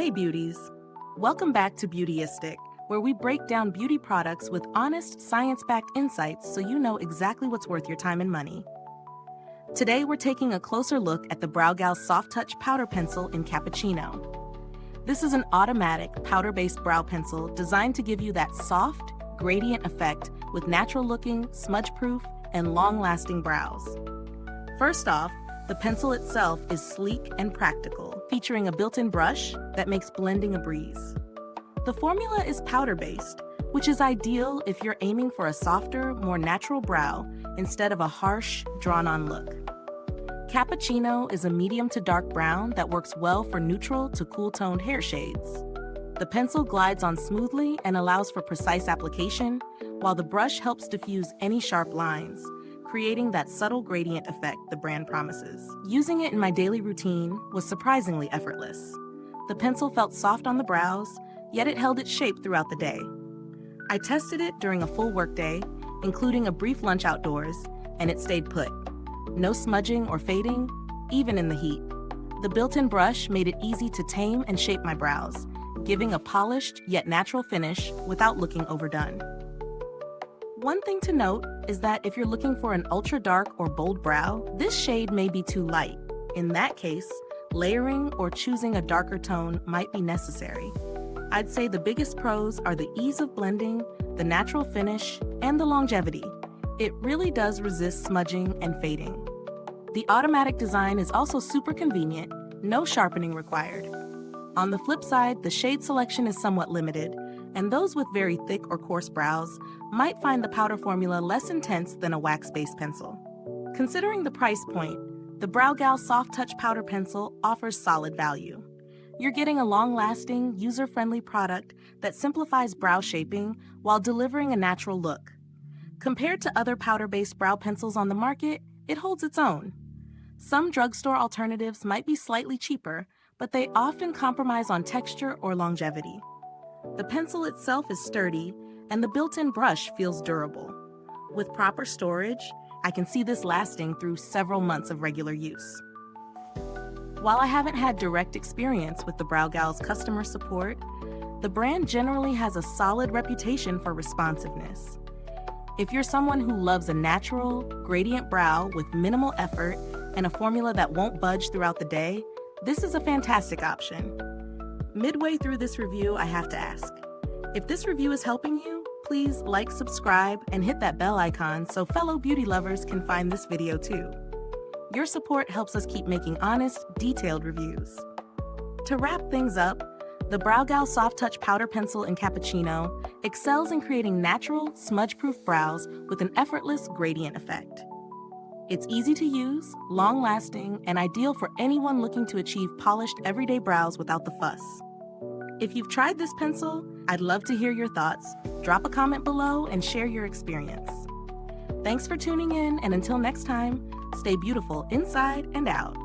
Hey beauties! Welcome back to Beautyistic, where we break down beauty products with honest, science-backed insights so you know exactly what's worth your time and money. Today we're taking a closer look at the BrowGal Soft Touch Powder Pencil in Cappuccino. This is an automatic, powder-based brow pencil designed to give you that soft, gradient effect with natural-looking, smudge-proof, and long-lasting brows. First off, the pencil itself is sleek and practical, featuring a built-in brush that makes blending a breeze. The formula is powder-based, which is ideal if you're aiming for a softer, more natural brow instead of a harsh, drawn-on look. Cappuccino is a medium to dark brown that works well for neutral to cool-toned hair shades. The pencil glides on smoothly and allows for precise application, while the brush helps diffuse any sharp lines, creating that subtle gradient effect the brand promises. Using it in my daily routine was surprisingly effortless. The pencil felt soft on the brows, yet it held its shape throughout the day. I tested it during a full workday, including a brief lunch outdoors, and it stayed put. No smudging or fading, even in the heat. The built-in brush made it easy to tame and shape my brows, giving a polished yet natural finish without looking overdone. One thing to note is that if you're looking for an ultra-dark or bold brow, this shade may be too light. In that case, layering or choosing a darker tone might be necessary. I'd say the biggest pros are the ease of blending, the natural finish, and the longevity. It really does resist smudging and fading. The automatic design is also super convenient, no sharpening required. On the flip side, the shade selection is somewhat limited, and those with very thick or coarse brows might find the powder formula less intense than a wax-based pencil. Considering the price point, the BrowGal Soft Touch Powder Pencil offers solid value. You're getting a long-lasting, user-friendly product that simplifies brow shaping while delivering a natural look. Compared to other powder-based brow pencils on the market, it holds its own. Some drugstore alternatives might be slightly cheaper, but they often compromise on texture or longevity. The pencil itself is sturdy, and the built-in brush feels durable. With proper storage, I can see this lasting through several months of regular use. While I haven't had direct experience with the BrowGal's customer support, the brand generally has a solid reputation for responsiveness. If you're someone who loves a natural, gradient brow with minimal effort and a formula that won't budge throughout the day, this is a fantastic option. Midway through this review, I have to ask, if this review is helping you, please like, subscribe, and hit that bell icon so fellow beauty lovers can find this video too. Your support helps us keep making honest, detailed reviews. To wrap things up, the BrowGal Soft Touch Powder Pencil in Cappuccino excels in creating natural, smudge-proof brows with an effortless gradient effect. It's easy to use, long-lasting, and ideal for anyone looking to achieve polished everyday brows without the fuss. If you've tried this pencil, I'd love to hear your thoughts. Drop a comment below and share your experience. Thanks for tuning in, and until next time, stay beautiful inside and out.